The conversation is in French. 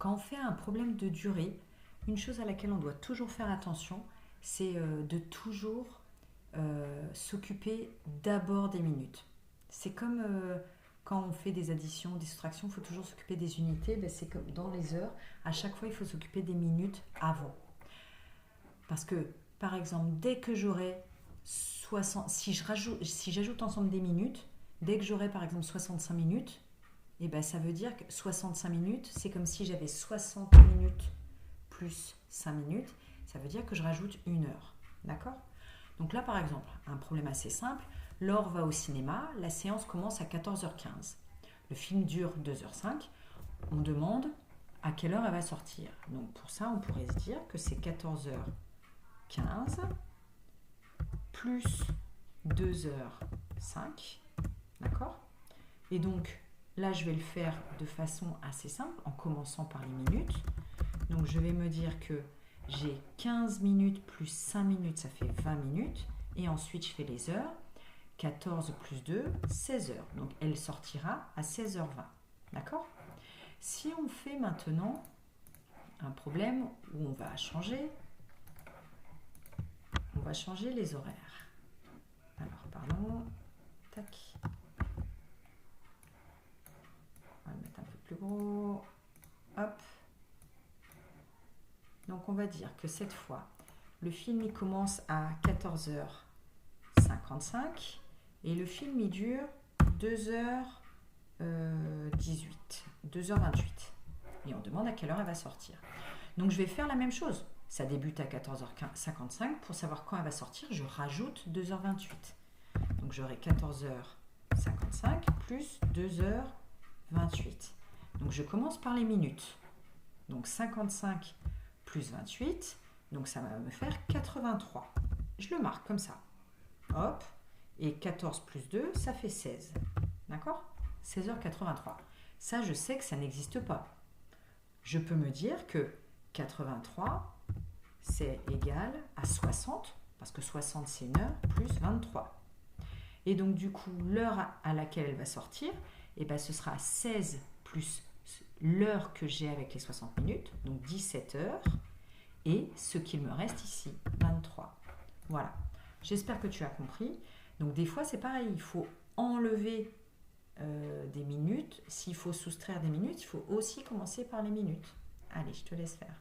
Quand on fait un problème de durée, une chose à laquelle on doit toujours faire attention, c'est de toujours s'occuper d'abord des minutes. C'est comme quand on fait des additions, des soustractions, il faut toujours s'occuper des unités. Ben, c'est comme dans les heures, à chaque fois, il faut s'occuper des minutes avant. Parce que, par exemple, dès que j'aurai 60, si j'ajoute ensemble des minutes, dès que j'aurai par exemple 65 minutes, et ben ça veut dire que 65 minutes, c'est comme si j'avais 60 minutes plus 5 minutes. Ça veut dire que je rajoute une heure. D'accord? Donc là, par exemple, un problème assez simple. Laure va au cinéma, la séance commence à 14h15. Le film dure 2h05. On demande à quelle heure elle va sortir. Donc pour ça, on pourrait se dire que c'est 14h15 plus 2h05. D'accord? Et donc là, je vais le faire de façon assez simple en commençant par les minutes. Donc je vais me dire que j'ai 15 minutes plus 5 minutes, ça fait 20 minutes. Et ensuite, je fais les heures. 14 plus 2, 16 heures. Donc elle sortira à 16h20. D'accord? Si on fait maintenant un problème où on va changer les horaires. Alors, pardon. Tac. On va le mettre un peu plus gros. Hop. Donc on va dire que cette fois, le film il commence à 14h55 et le film il dure 2h18, 2h28. Et on demande à quelle heure elle va sortir. Donc je vais faire la même chose. Ça débute à 14h55. Pour savoir quand elle va sortir, je rajoute 2h28. Donc j'aurai 14h55 plus 2h28. Donc je commence par les minutes. Donc 55 plus 28, donc ça va me faire 83. Je le marque comme ça. Hop, et 14 plus 2, ça fait 16. D'accord? 16h83. Ça, je sais que ça n'existe pas. Je peux me dire que 83, c'est égal à 60, parce que 60, c'est une heure, plus 23. Et donc, du coup, l'heure à laquelle elle va sortir, eh ben, ce sera 16 plus l'heure que j'ai avec les 60 minutes, donc 17 heures, et ce qu'il me reste ici, 23. Voilà. J'espère que tu as compris. Donc des fois, c'est pareil, il faut enlever des minutes. S'il faut soustraire des minutes, il faut aussi commencer par les minutes. Allez, je te laisse faire.